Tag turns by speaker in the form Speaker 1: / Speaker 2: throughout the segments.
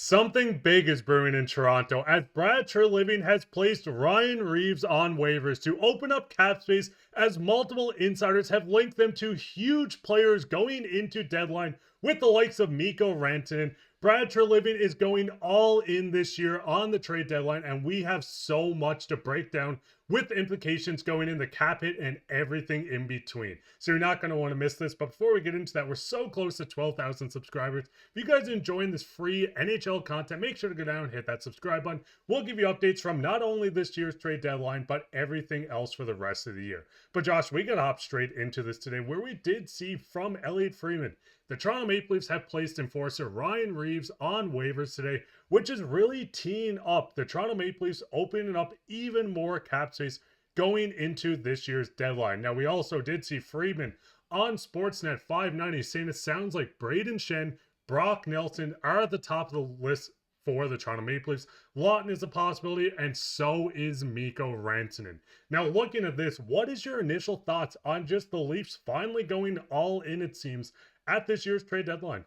Speaker 1: Something big is brewing in Toronto as Brad Treliving has placed Ryan Reaves on waivers to open up cap space as multiple insiders have linked them to huge players going into deadline with the likes of Mikko Rantanen. Brad Treliving is going all in this year on the trade deadline, and we have so much to break down with implications going in the cap hit and everything in between. So you're not going to want to miss this. But before we get into that, we're so close to 12,000 subscribers. If you guys are enjoying this free NHL content, make sure to go down and hit that subscribe button. We'll give you updates from not only this year's trade deadline, but everything else for the rest of the year. But Josh, we got to hop straight into this today, where we did see from Elliot Friedman, the Toronto Maple Leafs have placed enforcer Ryan Reaves on waivers today, which is really teeing up the Toronto Maple Leafs opening up even more cap space going into this year's deadline. Now, we also did see Friedman on Sportsnet 590 saying it sounds like Brayden Schenn, Brock Nelson are at the top of the list for the Toronto Maple Leafs. Lawton is a possibility, and so is Mikko Rantanen. Now, looking at this, what is your initial thoughts on just the Leafs finally going all in, it seems, at this year's trade deadline?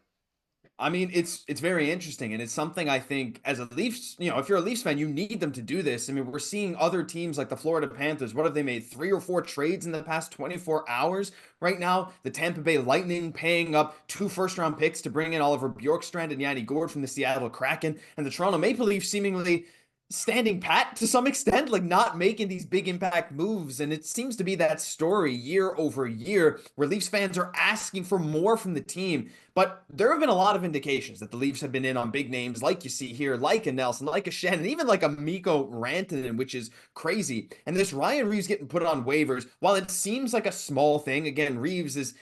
Speaker 2: I mean, it's very interesting, and it's something I think as a Leafs, if you're a Leafs fan, you need them to do this. I mean, we're seeing other teams like the Florida Panthers. What have they made? 3 or 4 trades in the past 24 hours? Right now, the Tampa Bay Lightning paying up 2 first-round picks to bring in Oliver Bjorkstrand and Yanni Gourde from the Seattle Kraken, and the Toronto Maple Leafs seemingly standing pat to some extent, like not making these big impact moves. And it seems to be that story year over year where Leafs fans are asking for more from the team. But there have been a lot of indications that the Leafs have been in on big names like you see here, like a Nelson, like a Schenn, and even like a Mikko Rantanen, which is crazy. And this Ryan Reaves getting put on waivers, while it seems like a small thing, again, Reaves is,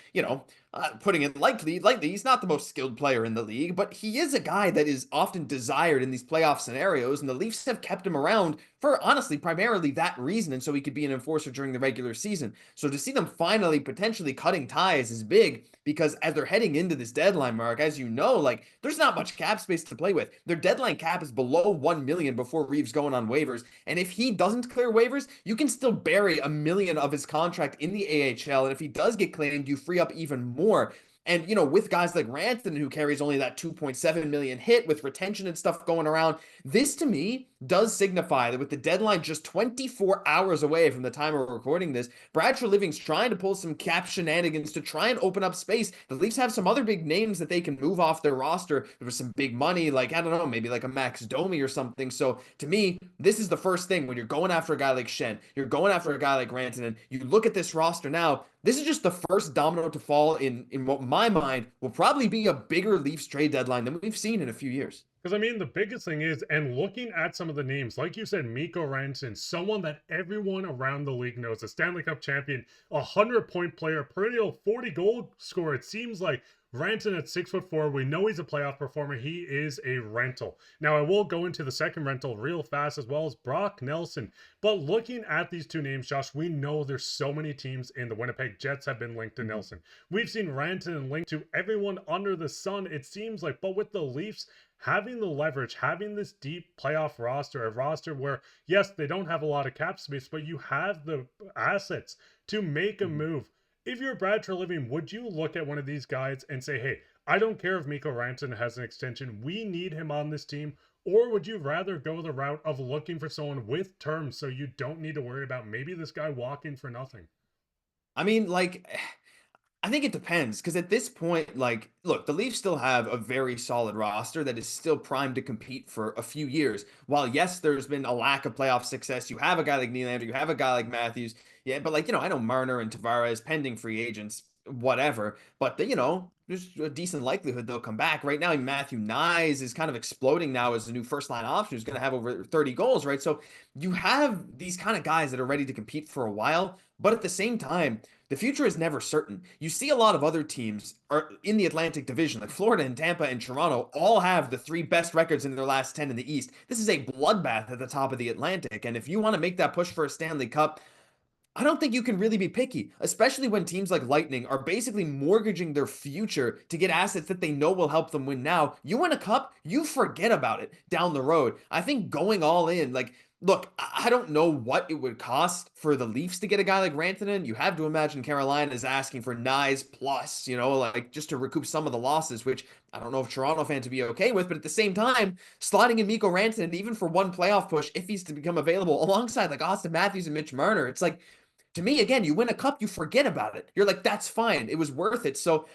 Speaker 2: putting it lightly, he's not the most skilled player in the league, but he is a guy that is often desired in these playoff scenarios, and the Leafs have kept him around for, honestly, primarily that reason, and so he could be an enforcer during the regular season. So to see them finally potentially cutting ties is big, because as they're heading into this deadline, Mark, as you know, like, there's not much cap space to play with. Their deadline cap is below $1 million before Reaves going on waivers, and if he doesn't clear waivers, you can still bury $1 million of his contract in the AHL, and if he does get claimed, you free up even more. And, with guys like Rantanen, who carries only that 2.7 million hit with retention and stuff going around, this to me does signify that with the deadline just 24 hours away from the time we're recording this, Brad Treliving's trying to pull some cap shenanigans to try and open up space. The Leafs have some other big names that they can move off their roster for some big money, like, I don't know, maybe like a Max Domi or something. So to me, this is the first thing when you're going after a guy like Schenn, you're going after a guy like Rantanen, you look at this roster now, this is just the first domino to fall in what my mind will probably be a bigger Leafs trade deadline than we've seen in a few years.
Speaker 1: Because, I mean, the biggest thing is, and looking at some of the names, like you said, Mikko Rantanen, someone that everyone around the league knows, a Stanley Cup champion, 100-point player, perennial 40-goal scorer. It seems like Rantanen at 6'4", we know he's a playoff performer. He is a rental. Now, I will go into the second rental real fast, as well as Brock Nelson. But looking at these two names, Josh, we know there's so many teams in the Winnipeg Jets have been linked to Nelson. We've seen Rantanen linked to everyone under the sun, it seems like. But with the Leafs having the leverage, having this deep playoff roster, a roster where, yes, they don't have a lot of cap space, but you have the assets to make a move. If you're Brad Treliving, would you look at one of these guys and say, hey, I don't care if Mikko Rantanen has an extension, we need him on this team? Or would you rather go the route of looking for someone with terms so you don't need to worry about maybe this guy walking for nothing?
Speaker 2: I mean, I think it depends, because at this point, look, the Leafs still have a very solid roster that is still primed to compete for a few years. While, yes, there's been a lack of playoff success, you have a guy like Nylander, you have a guy like Matthews, yeah, but I know Marner and Tavares, pending free agents, whatever, but, there's a decent likelihood they'll come back. Right now, Matthew Nyes is kind of exploding now as a new first-line option who's going to have over 30 goals, right? So you have these kind of guys that are ready to compete for a while, but at the same time, the future is never certain. You see a lot of other teams are in the Atlantic Division, like Florida and Tampa and Toronto, all have the 3 best records in their last 10 in the East. This is a bloodbath at the top of the Atlantic, and if you want to make that push for a Stanley Cup, I don't think you can really be picky, especially when teams like Lightning are basically mortgaging their future to get assets that they know will help them win now. You win a cup, you forget about it down the road. I think going all in, Look, I don't know what it would cost for the Leafs to get a guy like Rantanen. You have to imagine Carolina is asking for Nyes plus, like just to recoup some of the losses, which I don't know if Toronto fans would be okay with. But at the same time, slotting in Mikko Rantanen, even for one playoff push, if he's to become available alongside like Austin Matthews and Mitch Marner, it's like, to me, again, you win a cup, you forget about it. You're like, that's fine. It was worth it. So,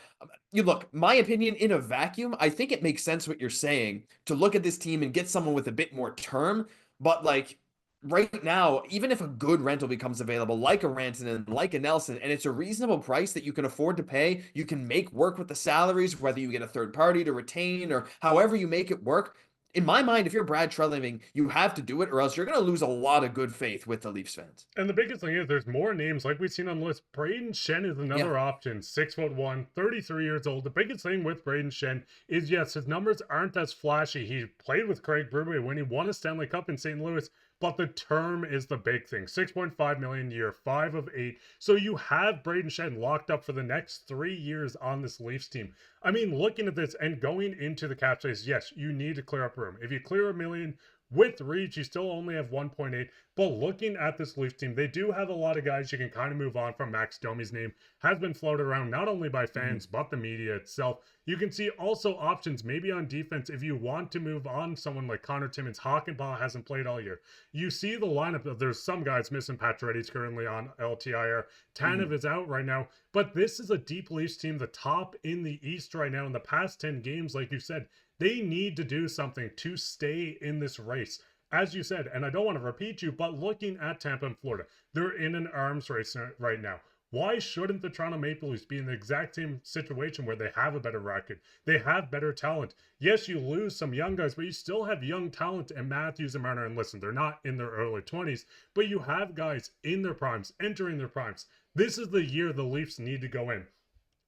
Speaker 2: you look, my opinion in a vacuum, I think it makes sense what you're saying to look at this team and get someone with a bit more term. But like right now, even if a good rental becomes available, like a Rantanen, like a Nelson, and it's a reasonable price that you can afford to pay, you can make work with the salaries, whether you get a third party to retain or however you make it work. In my mind, if you're Brad Treliving, you have to do it, or else you're going to lose a lot of good faith with the Leafs fans.
Speaker 1: And the biggest thing is there's more names like we've seen on the list. Brayden Schenn is
Speaker 2: Yeah.
Speaker 1: another option, 6'1", 33 years old. The biggest thing with Brayden Schenn is yes, his numbers aren't as flashy. He played with Craig Brewing when he won a Stanley Cup in St. Louis, but the term is the big thing. 6.5 million a year, 5 of 8. So you have Brayden Schenn locked up for the next 3 years on this Leafs team. I mean, looking at this and going into the cap space, yes, you need to clear up room. If you clear $1 million with Reach, you still only have 1.8. But looking at this Leafs team, they do have a lot of guys you can kind of move on from. Max Domi's name has been floated around not only by fans, but the media itself. You can see also options maybe on defense if you want to move on someone like Connor Timmins. Hockenpah hasn't played all year. You see the lineup. There's some guys missing. Pacioretty's currently on LTIR. Tanev is out right now. But this is a deep Leafs team, the top in the East right now. In the past 10 games, like you said, they need to do something to stay in this race. As you said, and I don't want to repeat you, but looking at Tampa and Florida, they're in an arms race right now. Why shouldn't the Toronto Maple Leafs be in the exact same situation where they have a better record? They have better talent. Yes, you lose some young guys, but you still have young talent and Matthews and Marner. And listen, they're not in their early 20s, but you have guys in their primes, entering their primes. This is the year the Leafs need to go in.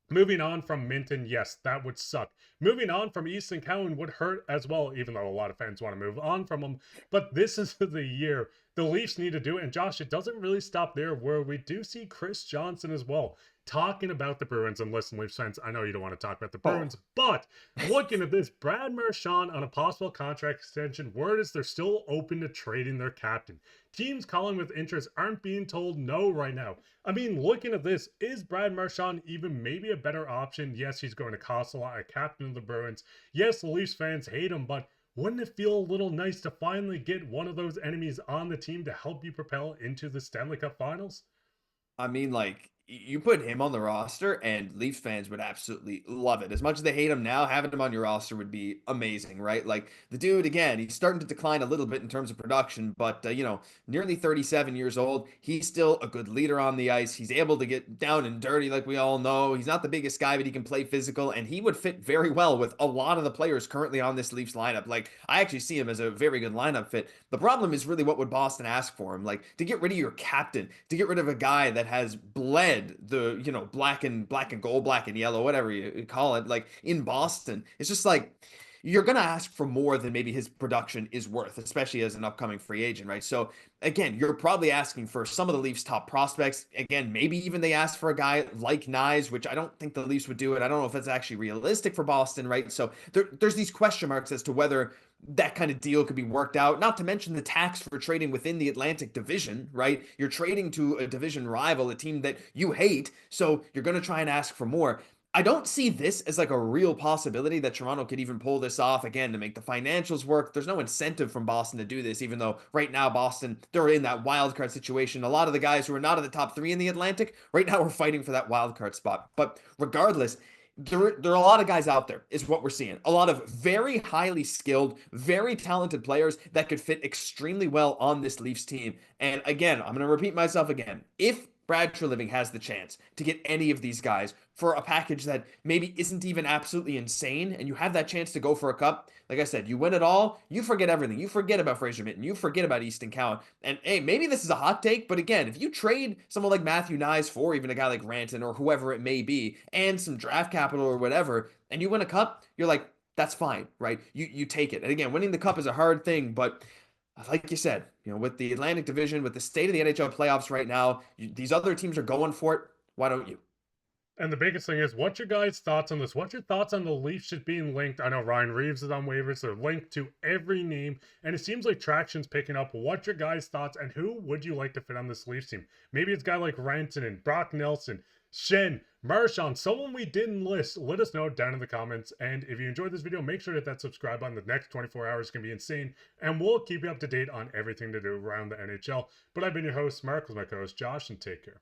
Speaker 1: Moving on from Minton, yes, that would suck. Moving on from Easton Cowan would hurt as well, even though a lot of fans want to move on from him. But this is the year the Leafs need to do it. And Josh, it doesn't really stop there, where we do see Chris Johnson as well talking about the Bruins. And listen, Leafs fans, I know you don't want to talk about the Bruins, but looking at this, Brad Marchand on a possible contract extension, word is they're still open to trading their captain. Teams calling with interest aren't being told no right now. I mean, looking at this, is Brad Marchand even maybe a better option? Yes, he's going to cost a lot, a captain of the Bruins. Yes, the Leafs fans hate him, but wouldn't it feel a little nice to finally get one of those enemies on the team to help you propel into the Stanley Cup Finals?
Speaker 2: I mean, like, you put him on the roster and Leafs fans would absolutely love it. As much as they hate him now, having him on your roster would be amazing, right? Like, the dude, again, he's starting to decline a little bit in terms of production, but, nearly 37 years old. He's still a good leader on the ice. He's able to get down and dirty, like we all know. He's not the biggest guy, but he can play physical, and he would fit very well with a lot of the players currently on this Leafs lineup. Like, I actually see him as a very good lineup fit. The problem is really what would Boston ask for him? Like, to get rid of your captain, to get rid of a guy that has bled the black and gold, black and yellow, whatever you call it, like in Boston. It's just like you're gonna ask for more than maybe his production is worth, especially as an upcoming free agent, right? So again, you're probably asking for some of the Leafs' top prospects. Again, maybe even they asked for a guy like Nyes, which I don't think the Leafs would do it. I don't know if that's actually realistic for Boston, right? So there's these question marks as to whether that kind of deal could be worked out. Not to mention the tax for trading within the Atlantic Division, right? You're trading to a division rival, a team that you hate, so you're going to try and ask for more. I don't see this as like a real possibility that Toronto could even pull this off again to make the financials work. There's no incentive from Boston to do this, even though right now Boston, they're in that wild card situation. A lot of the guys who are not in the top 3 in the Atlantic right now are fighting for that wild card spot. But regardless, there are a lot of guys out there, is what we're seeing. A lot of very highly skilled, very talented players that could fit extremely well on this Leafs team. And again, I'm going to repeat myself again. If Brad Treliving has the chance to get any of these guys for a package that maybe isn't even absolutely insane, and you have that chance to go for a cup, like I said, you win it all, you forget everything. You forget about Fraser Minton. You forget about Easton Cowan. And hey, maybe this is a hot take, but again, if you trade someone like Matthew Nyes for even a guy like Ranton or whoever it may be, and some draft capital or whatever, and you win a cup, you're like, that's fine, right? You take it. And again, winning the cup is a hard thing, but like you said, with the Atlantic Division, with the state of the NHL playoffs right now, these other teams are going for it. Why don't you?
Speaker 1: And the biggest thing is, what's your guys' thoughts on this? What's your thoughts on the Leafs just being linked? I know Ryan Reaves is on waivers. They're linked to every name, and it seems like traction's picking up. What's your guys' thoughts, and who would you like to fit on this Leafs team? Maybe it's a guy like Rantanen, Brock Nelson, Schenn, Marchand, someone we didn't list. Let us know down in the comments. And if you enjoyed this video, make sure to hit that subscribe button. The next 24 hours can be insane, and we'll keep you up to date on everything to do around the NHL. But I've been your host, Mark, with my co-host Josh, and take care.